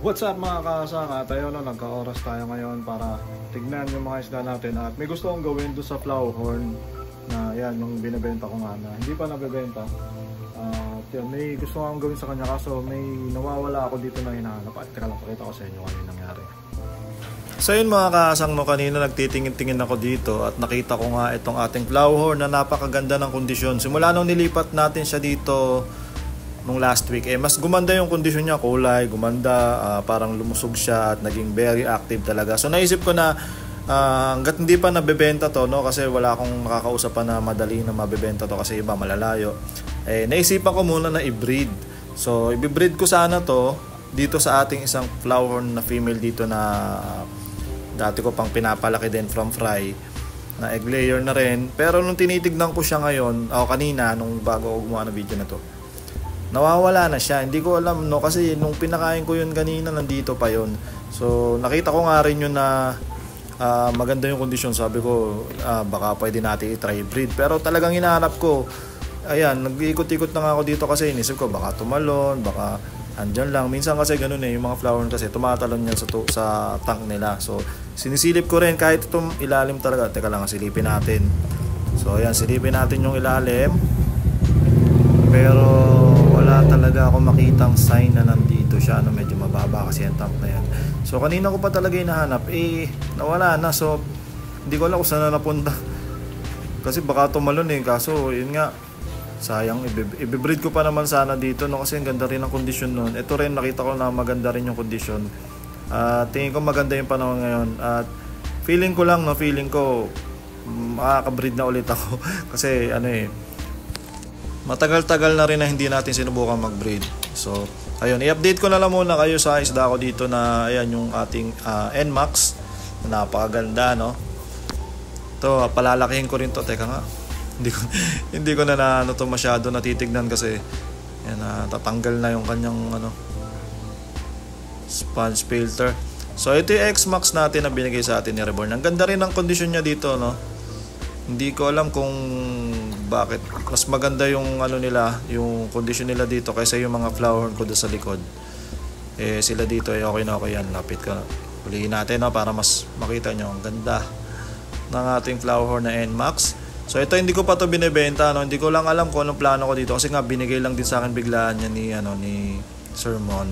What's up mga kasama? Tayo na nagka-oras tayo ngayon para tignan yung mga isda natin at may gusto kong gawin doon sa Flowerhorn na yan, yung binibenta ko nga na hindi pa nabibenta. Yun, may gusto kong gawin sa kanya kaso may nawawala ako dito na hinahanap. At teka lang, pakita ko sa inyo ano yung nangyari. So yun mga kasang no, kanina nagtitingin-tingin ako dito at nakita ko nga itong ating Flowerhorn na napakaganda ng kondisyon. Simula nung nilipat natin siya dito nung last week, mas gumanda yung kondisyon niya, kulay, gumanda, parang lumusog siya at naging very active talaga. So naisip ko na hanggat hindi pa nabebenta to, no, kasi wala akong nakakausap pa na madali na mabebenta to kasi iba malalayo. Naisipan ko muna na i-breed. So i-breed ko sana to dito sa ating isang Flowerhorn na female dito na dati ko pang pinapalaki din from fry na egg layer na rin. Pero nung tinitignan ko siya ngayon, kanina nung bago ako gumawa ng video na to, nawawala na siya. Hindi ko alam no kasi nung pinakain ko yun kanina nandito pa yun. So nakita ko nga rin yun na maganda yung kondisyon. Sabi ko baka pwede natin i-try breed. Pero talagang hinahanap ko. Ayan, nag-iikot-ikot na nga ako dito kasi inisip ko baka tumalon, baka andyan lang. Minsan kasi ganun yung mga flower kasi tumatalon yan sa tank nila. So sinisilip ko rin kahit itong ilalim talaga. Teka lang, silipin natin. So ayan, silipin natin yung ilalim. Pero wala talaga ako makitang sign na nandito siya, no, medyo mababa kasi yung tank na yan. So kanina ko pa talaga hinahanap, nawala na. So hindi ko alam kung saan na napunta kasi baka tumalon kaso yun nga, sayang. Ibibreed ko pa naman sana dito, no, kasi ang ganda rin ang kondisyon nun. Ito rin nakita ko na maganda rin yung kondisyon. Tingin ko maganda yung panahon ngayon at feeling ko makaka-breed na ulit ako kasi matagal-tagal na rin na hindi natin sinubukan mag-breed. So, ayun, i-update ko na lang muna kayo sa isda ko dito na ayan yung ating NMAX. Napakaganda, no? Ito, palalakihin ko rin to. Teka nga. Hindi ko na to masyado natitignan kasi yan, tatanggal na yung kanyang sponge filter. So, ito yung X-Max natin na binigay sa atin ni Reborn. Ang ganda rin ng kondisyon niya dito, no? Hindi ko alam kung bakit mas maganda yung yung condition nila dito kaysa yung mga Flowerhorn ko doon sa likod. Sila dito okay na okay yan. Lapit ko na. Hulihin natin para mas makita nyo ang ganda ng ating Flowerhorn na NMAX. So ito hindi ko pa to binebenta, no. Hindi ko lang alam kung anong plano ko dito kasi nga binigay lang din sa akin biglaan yan ni Sir Mon.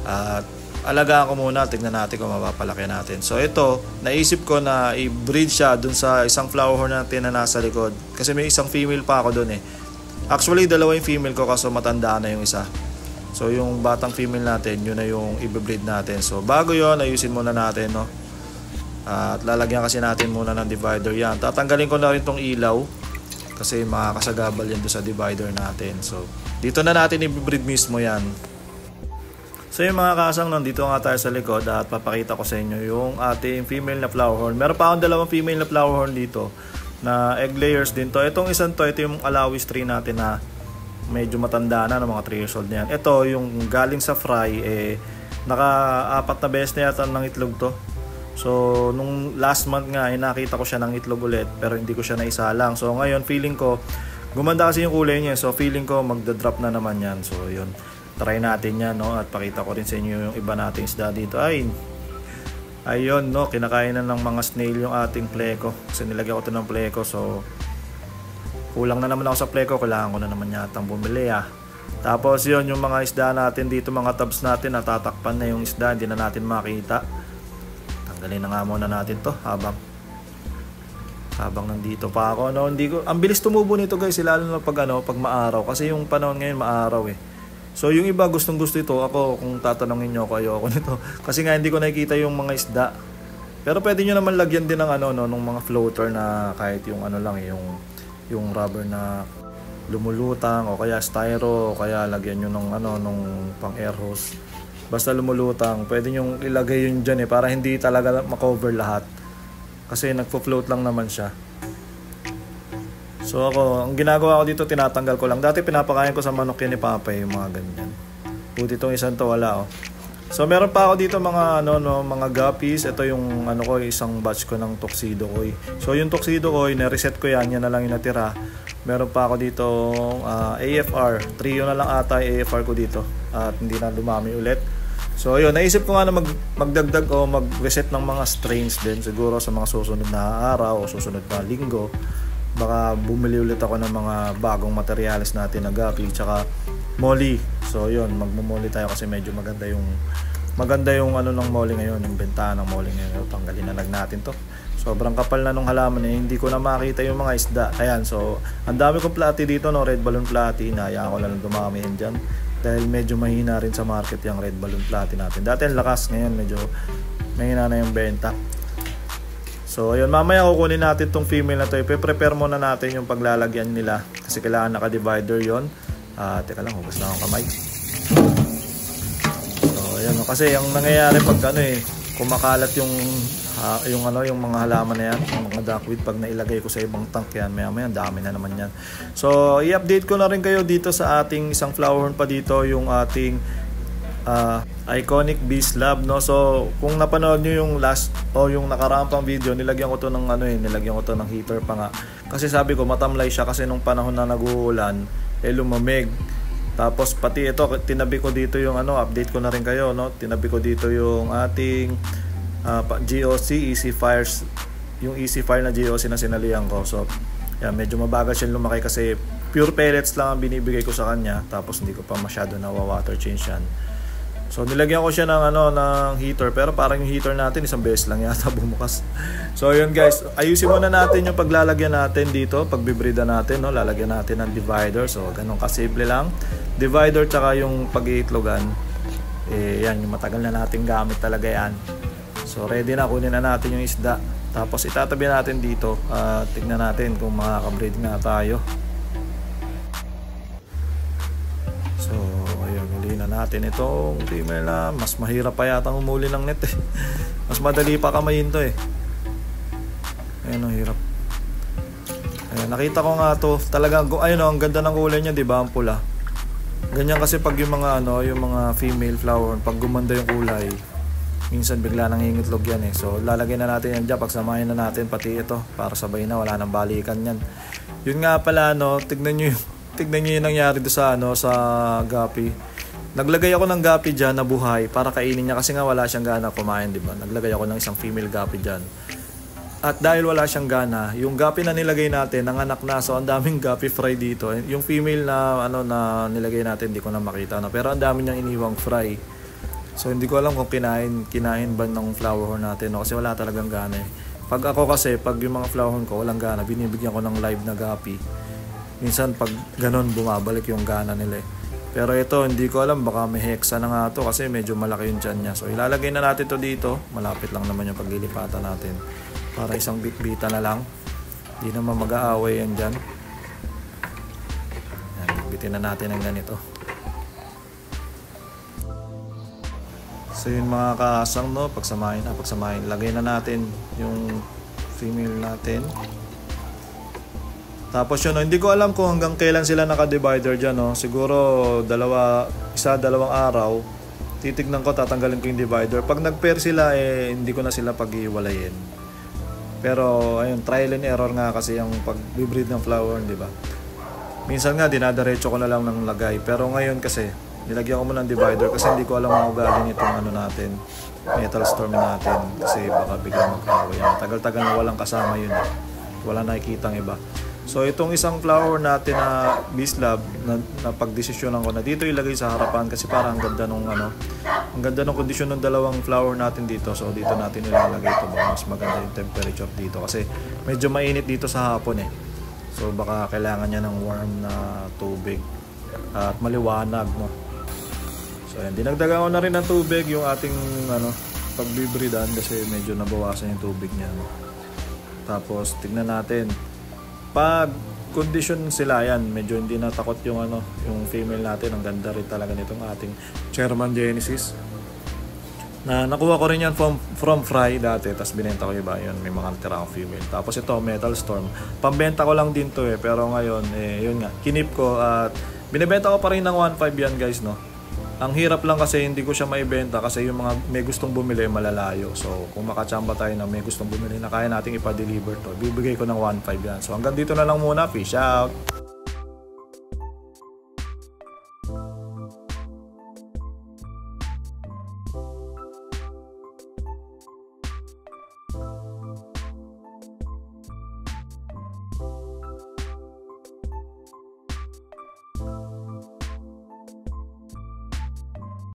At alagaan ko muna, tignan natin kung mapapalaki natin. So ito, naisip ko na i-breed siya dun sa isang Flowerhorn natin na nasa likod. Kasi may isang female pa ako dun Actually, dalawa yung female ko kaso matanda na yung isa. So yung batang female natin, yun na yung i-breed natin. So bago yun, ayusin muna natin, no. At lalagyan kasi natin muna ng divider yan. Tatanggalin ko na rin tong ilaw kasi makakasagabal yan doon sa divider natin. So dito na natin i-breed mismo yan. So yung mga kasang, nandito nga tayo sa likod at papakita ko sa inyo yung ating female na Flowerhorn. Meron pa akong dalawang female na Flowerhorn dito na egg layers din to. Itong isang to, ito yung Alawis tree natin na medyo matanda na, mga 3 years old na yan. Ito yung galing sa fry, naka-4 na beses na yata ng itlog to. So nung last month nga, nakita ko siya ng itlog ulit pero hindi ko siya naisalang. So ngayon feeling ko, gumanda kasi yung kulay niya. So feeling ko magda-drop na naman yan. So yun, try natin yan, no, at pakita ko rin sa inyo yung iba nating isda dito. Ayun, no, kinakain na ng mga snail yung ating pleko kasi nilagyan ko ito ng pleko. So kulang na naman ako sa pleko, kailangan ko na naman yatang bumili Tapos yun, yung mga isda natin dito, mga tabs natin, natatakpan na yung isda, hindi na natin makita. Tanggalin na nga muna natin to habang nandito pa ako, no. Ang bilis tumubo nito guys, lalo na pag maaraw kasi yung panahon ngayon maaraw So yung iba gustong-gusto ito. Ako, kung tatanungin nyo ako, ayoko nito kasi nga hindi ko nakikita yung mga isda. Pero pwede nyo naman lagyan din ng ng mga floater na kahit yung yung rubber na lumulutang o kaya styro o kaya lagyan nyo ng nung pang air hose. Basta lumulutang, pwede nyo ilagay yun dyan para hindi talaga makover lahat kasi nagpo-float lang naman siya. So ako, ang ginagawa ko dito, tinatanggal ko lang. Dati pinapakain ko sa manok yan ni Papa yung mga ganyan. Buti itong isang to wala So meron pa ako dito mga mga guppies. Ito yung isang batch ko ng tuxedo koi. So yung tuxedo koi, na-reset ko yan na lang yung natira. Meron pa ako dito AFR, trio na lang ata yung AFR ko dito at hindi na dumami ulit. So ayun, naisip ko nga na magdagdag o mag-reset ng mga strains din siguro sa mga susunod na araw o susunod na linggo. Baka bumili ulit ako ng mga bagong materials natin na gapi tsaka molly. So yun, magmo-molly tayo kasi medyo maganda yung ano ng molly ngayon, yung bentahan ng molly ngayon. Tanggalin na lang natin to. Sobrang kapal na nung halaman hindi ko na makita yung mga isda. Ayan, so ang dami kong platy dito, no, red balloon platy. Hayaan ko na lang dumami yan dyan. Dahil medyo mahina rin sa market yung red balloon platy natin. Dati ang lakas, ngayon medyo mahina na yung benta. So ayun, mamaya kukunin natin tong female na to. I-prepare muna natin yung paglalagyan nila kasi kailangan naka-divider yon. Teka lang, hugas na akong kamay. So ayun, kasi yung nangyayari pag kumakalat yung mga halaman na yan, yung mga duckweed, pag nailagay ko sa ibang tank yan, maya dami na naman yan. So i-update ko na rin kayo dito sa ating isang flower horn pa dito, yung ating iconic bee slab, no. So kung napanood nyo yung last o yung nakaraang pang video, nilagyan ko to ng nilagyan ko to ng heater pa nga kasi sabi ko matamlay siya kasi nung panahon na nag-uulan lumamig. Tapos pati ito, tinabi ko dito yung update ko na rin kayo, no. Tinabi ko dito yung ating GOC Easy Fires, yung Easy Fire na GOC na sinalihan ko. So yan, medyo mabagal siya lumaki kasi pure pellets lang ang binibigay ko sa kanya, tapos hindi ko pa masyado water change yan. So nilagyan ko siya ng heater, pero parang yung heater natin isang beses lang yata bumukas. So yun guys, ayusin muna natin yung paglalagyan natin dito, pagbibrida natin, no. Lalagyan natin ng divider. So ganun kasimple lang. Divider tsaka yung pag-iitlogan. Yan, yung matagal na nating gamit talaga yan. So ready na, kunin na natin yung isda. Tapos itatabi natin dito. Tignan natin kung makaka-breed nga tayo. So ayun, huli na natin itong female na mas mahirap pa yata umuli ng net Mas madali pa kamayin to Ayun, ang hirap. Ayun, nakita ko nga to. Talagang ayun, ang ganda ng kulay niya, 'di ba? Ang pula. Ganyan kasi pag yung mga yung mga female flower, pag gumanda yung kulay, minsan bigla nangingitlog yan So lalagyan na natin yan dyan, pagsamahin na natin pati ito para sabay na, wala nang balikan yan. Yun nga pala, tignan nyo yung nangyari doon sa gapi. Naglagay ako ng gapi dyan na buhay para kainin niya kasi nga wala siyang gana kumain, diba? Naglagay ako ng isang female gapi dyan. At dahil wala siyang gana, yung gapi na nilagay natin nanganak na, so ang daming gapi fry dito. Yung female na nilagay natin hindi ko na makita pero ang dami niyang iniwang fry. So hindi ko alam kung kinain ba ng flower horn natin kasi wala talagang gana Pag ako kasi, pag yung mga flower horn ko walang gana, binibigyan ko ng live na gapi. Minsan pag ganon bumabalik yung gana nila Pero ito hindi ko alam, baka may hexa na nga to kasi medyo malaki yung tiyan niya. So ilalagay na natin to dito, malapit lang naman yung paglilipatan natin. Para isang bit-bita na lang, hindi naman mag-aaway yan dyan. Bitin na natin ang ganito. So yun mga kaasang, pagsamahin, lagay na natin yung female natin. Tapos yun, hindi ko alam kung hanggang kailan sila naka-divider dyan, siguro dalawang araw, titignan ko, tatanggalin ko yung divider. Pag nag-pair sila, hindi ko na sila pag-iwalayin. Pero ayun, trial and error nga kasi yung pag-breed ng flower, di ba? Minsan nga dinadaretso ko na lang ng lagay, pero ngayon kasi nilagyan ko muna ng divider kasi hindi ko alam ang ugali nitong natin, metal storm natin, kasi baka biglang mag-away. Tagal-tagal na walang kasama yun. Wala nakikitang iba. So itong isang flower natin na bee slab na pagdesisyonan ko na dito ilagay sa harapan kasi parang ang ganda ng kondisyon ng dalawang flower natin dito. So dito natin ilalagay ito, baka mas maganda yung temperature dito kasi medyo mainit dito sa hapon So baka kailangan niya ng warm na tubig at maliwanag, So yan, dinagdagan ko na rin ng tubig yung ating pagbibridan kasi medyo nabawasan yung tubig niya. Tapos tignan natin pag condition sila, yan medyo hindi natakot yung yung female natin. Ang ganda rin talaga nitong ating Sherman Genesis na nakuha ko rin yan from fry dati, tapos binenta ko iba yun, may mga natira akong female. Tapos ito Metal Storm, pambenta ko lang din to pero ngayon yun nga, kinip ko at binibenta ko pa rin ng 1.5 yan guys, Ang hirap lang kasi hindi ko siya maibenta kasi yung mga may gustong bumili malalayo. So kung makachamba tayo na may gustong bumili na kaya nating ipa-deliver to, bibigay ko ng 1.5 yan. So hanggang dito na lang muna. Peace out!